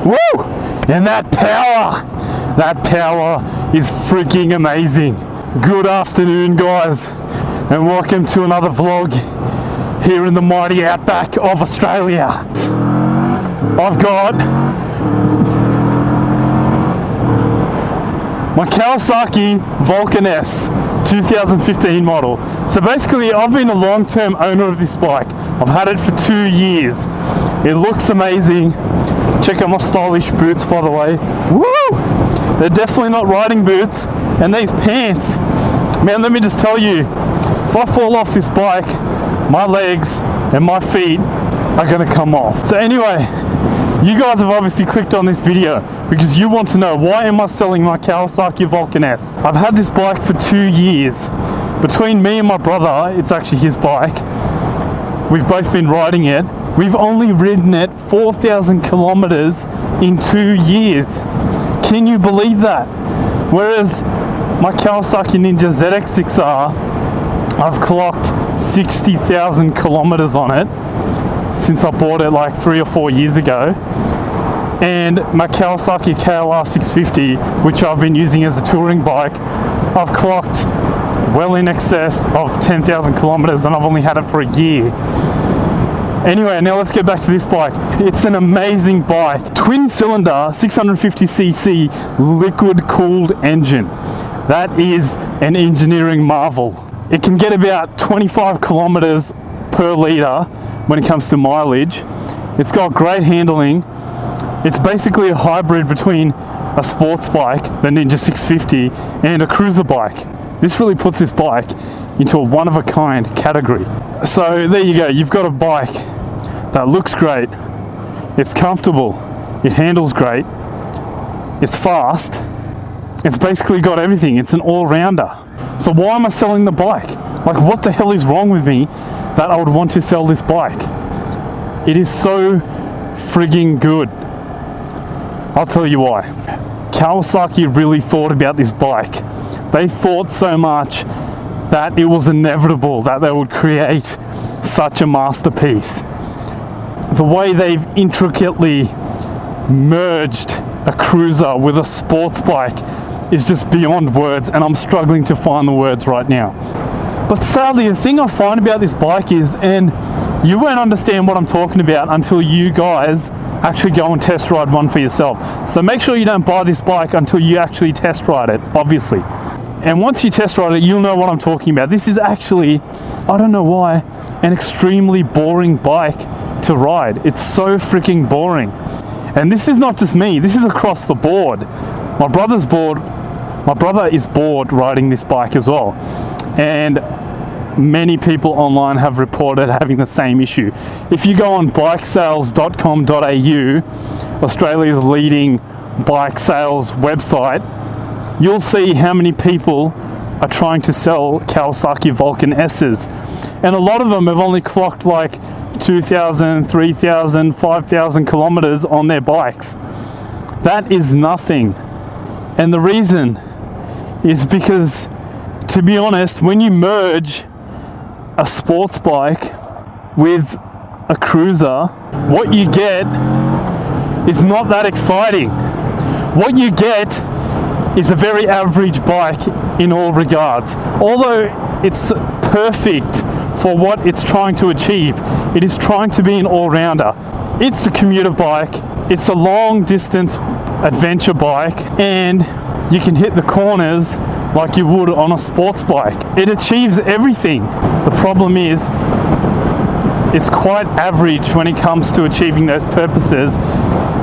Woo! And that power is freaking amazing. Good afternoon, guys, and welcome to another vlog here in the mighty outback of Australia. I've got my Kawasaki Vulcan S 2015 model. So basically, I've been a long-term owner of this bike. I've had it for 2 years. It looks amazing. Check out my stylish boots, by the way. Woo! They're definitely not riding boots. And these pants, man, let me just tell you, if I fall off this bike, my legs and my feet are gonna come off. So anyway, you guys have obviously clicked on this video because you want to know, why am I selling my Kawasaki Vulcan S? I've had this bike for 2 years. Between me and my brother, it's actually his bike. We've both been riding it. We've only ridden it 4,000 kilometers in 2 years. Can you believe that? Whereas my Kawasaki Ninja ZX6R, I've clocked 60,000 kilometers on it since I bought it like 3 or 4 years ago. And my Kawasaki KLR 650, which I've been using as a touring bike, I've clocked well in excess of 10,000 kilometers, and I've only had it for a year. Anyway, now let's get back to this bike. It's an amazing bike. Twin cylinder, 650cc liquid cooled engine. That is an engineering marvel. It can get about 25 kilometers per litre when it comes to mileage. It's got great handling. It's basically a hybrid between a sports bike, the Ninja 650, and a cruiser bike. This really puts this bike into a one-of-a-kind category. So there you go, you've got a bike that looks great, it's comfortable, it handles great, it's fast, it's basically got everything, it's an all-rounder. So why am I selling the bike? Like, what the hell is wrong with me that I would want to sell this bike? It is so frigging good. I'll tell you why. Kawasaki really thought about this bike. They thought so much that it was inevitable that they would create such a masterpiece. The way they've intricately merged a cruiser with a sports bike is just beyond words, and I'm struggling to find the words right now. But sadly, the thing I find about this bike is, and you won't understand what I'm talking about until you guys actually go and test ride one for yourself. So make sure you don't buy this bike until you actually test ride it, obviously. And once you test ride it, you'll know what I'm talking about. This is actually, I don't know why, an extremely boring bike to ride. It's so freaking boring. And this is not just me, this is across the board. My brother is bored riding this bike as well. And many people online have reported having the same issue. If you go on bikesales.com.au, Australia's leading bike sales website, you'll see how many people are trying to sell Kawasaki Vulcan S's. And a lot of them have only clocked like 2,000, 3,000, 5,000 kilometers on their bikes. That is nothing. And the reason is because, to be honest, when you merge a sports bike with a cruiser, what you get is not that exciting. What you get is a very average bike in all regards. Although it's perfect for what it's trying to achieve, it is trying to be an all-rounder. It's a commuter bike, it's a long distance adventure bike, and you can hit the corners like you would on a sports bike. It achieves everything. The problem is, it's quite average when it comes to achieving those purposes,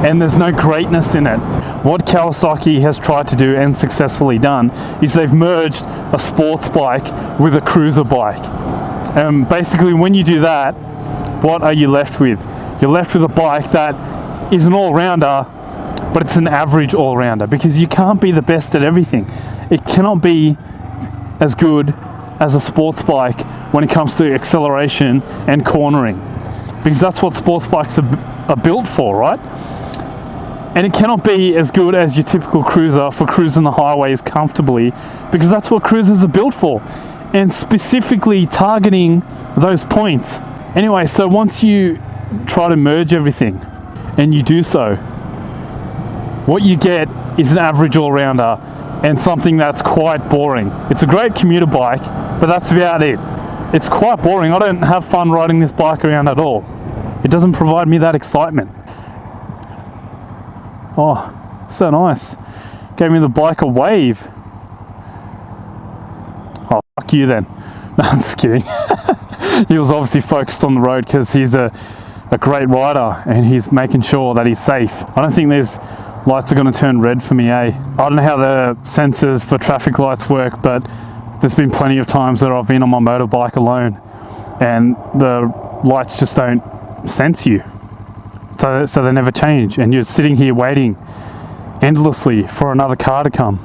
and there's no greatness in it. What Kawasaki has tried to do and successfully done is they've merged a sports bike with a cruiser bike. Basically, when you do that, what are you left with? You're left with a bike that is an all-rounder, but it's an average all-rounder, because you can't be the best at everything. It cannot be as good as a sports bike when it comes to acceleration and cornering, because that's what sports bikes are built for, right? And it cannot be as good as your typical cruiser for cruising the highways comfortably, because that's what cruisers are built for, and specifically targeting those points. Anyway, so once you try to merge everything, and you do so, what you get is an average all-rounder and something that's quite boring. It's a great commuter bike, but that's about it. It's quite boring. I don't have fun riding this bike around at all. It doesn't provide me that excitement. Oh, so nice. Gave me the bike a wave. Oh, fuck you then. No, I'm just kidding. He was obviously focused on the road because he's a great rider and he's making sure that he's safe. I don't think these lights are going to turn red for me, eh? I don't know how the sensors for traffic lights work, but there's been plenty of times where I've been on my motorbike alone and the lights just don't sense you. So they never change and you're sitting here waiting endlessly for another car to come.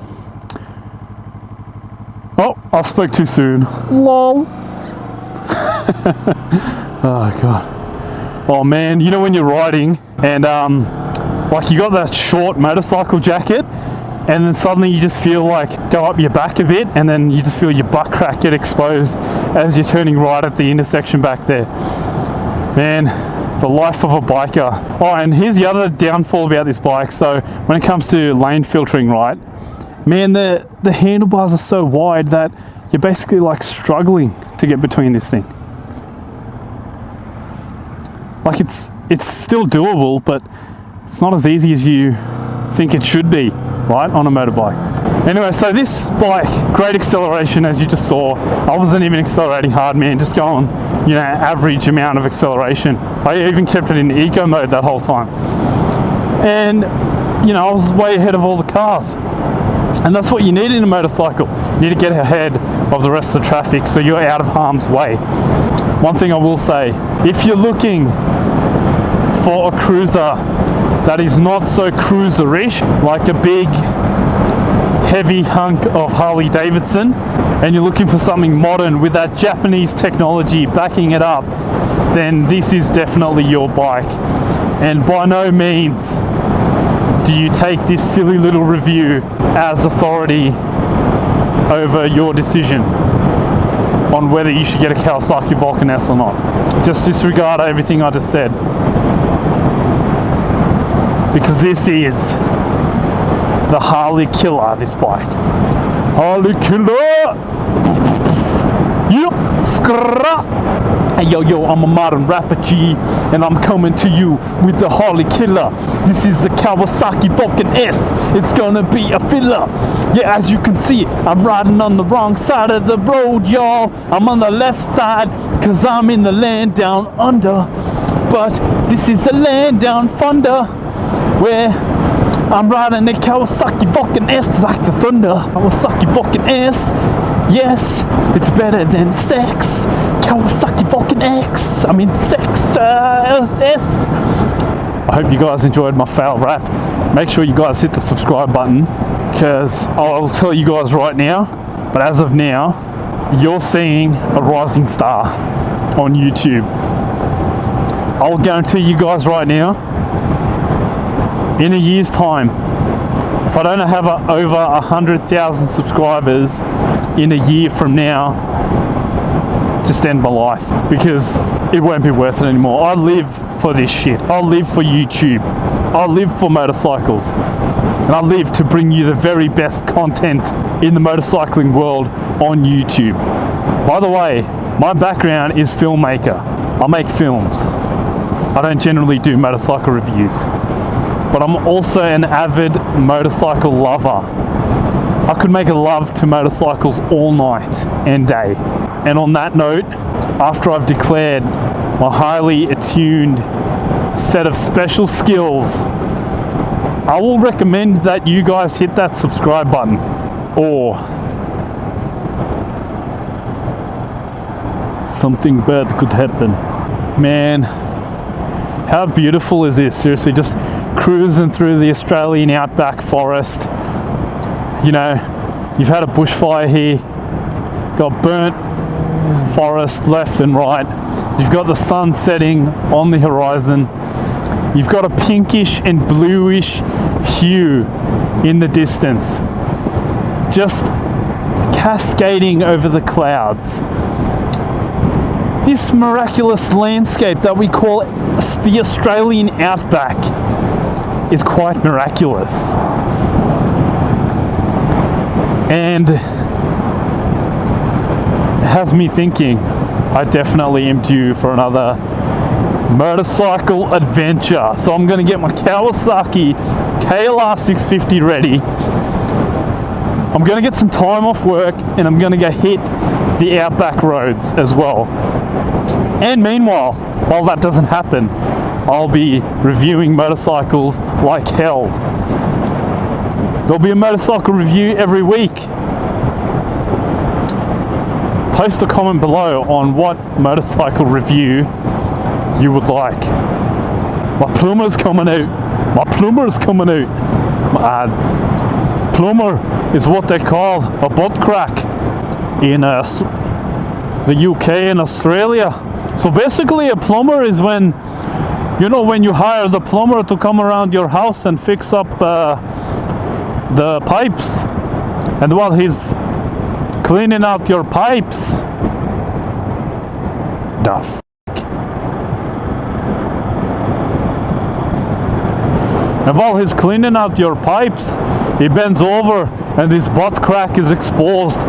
Oh, I spoke too soon. Lol. Oh God. Oh man, you know when you're riding and like you got that short motorcycle jacket and then suddenly you just feel like go up your back a bit and then you just feel your butt crack get exposed as you're turning right at the intersection back there. Man, the life of a biker. Oh, and here's the other downfall about this bike. So when it comes to lane filtering, right, man, the handlebars are so wide that you're basically like struggling to get between this thing. Like it's still doable, but it's not as easy as you think it should be, right, on a motorbike. Anyway, so this bike, great acceleration as you just saw. I wasn't even accelerating hard, man, just going, you know, average amount of acceleration. I even kept it in eco mode that whole time. And, you know, I was way ahead of all the cars. And that's what you need in a motorcycle. You need to get ahead of the rest of the traffic so you're out of harm's way. One thing I will say, if you're looking for a cruiser that is not so cruiser-ish, like a big heavy hunk of Harley Davidson, and you're looking for something modern with that Japanese technology backing it up, then this is definitely your bike. And by no means do you take this silly little review as authority over your decision on whether you should get a Kawasaki Vulcan S or not. Just disregard everything I just said, because this is the Harley killer, this bike. Harley killer! Yep! Skra! Hey yo, I'm a modern rapper G, and I'm coming to you with the Harley killer. This is the Kawasaki Vulcan S. It's gonna be a filler. Yeah, as you can see, I'm riding on the wrong side of the road, y'all. I'm on the left side, cause I'm in the land down under. But this is a land down thunder, where I'm riding the Kawasaki Vulcan S like the thunder. Kawasaki Vulcan S, yes, it's better than sex. Kawasaki Vulcan X, I mean sex, S. I hope you guys enjoyed my foul rap. Make sure you guys hit the subscribe button, because I'll tell you guys right now, but as of now, you're seeing a rising star on YouTube. I'll guarantee you guys right now, in a year's time, if I don't have over 100,000 subscribers in a year from now, just end my life, because it won't be worth it anymore. I live for this shit. I live for YouTube. I live for motorcycles. And I live to bring you the very best content in the motorcycling world on YouTube. By the way, my background is filmmaker. I make films. I don't generally do motorcycle reviews. But I'm also an avid motorcycle lover. I could make a love to motorcycles all night and day. And on that note, after I've declared my highly attuned set of special skills, I will recommend that you guys hit that subscribe button, or something bad could happen. Man, how beautiful is this? Seriously, just cruising through the Australian outback forest. You know, you've had a bushfire here, got burnt forest left and right. You've got the sun setting on the horizon. You've got a pinkish and bluish hue in the distance, just cascading over the clouds. This miraculous landscape that we call the Australian outback is quite miraculous. And has me thinking I definitely am due for another motorcycle adventure. So I'm going to get my Kawasaki KLR 650 ready. I'm going to get some time off work and I'm going to go hit the outback roads as well. And meanwhile, while that doesn't happen, I'll be reviewing motorcycles like hell. There'll be a motorcycle review every week. Post a comment below on what motorcycle review you would like. My Pluma's coming out. My Pluma's coming out. Pluma is what they call a butt crack in the UK and Australia. So basically a plumber is when, you know, when you hire the plumber to come around your house and fix up the pipes, and while he's cleaning out your pipes, and while he's cleaning out your pipes, he bends over and his butt crack is exposed.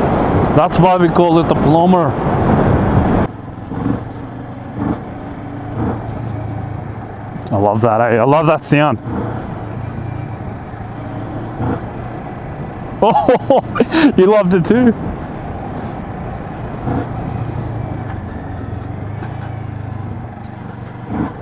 That's why we call it a plumber. I love that. I love that sound. Oh, he loved it too.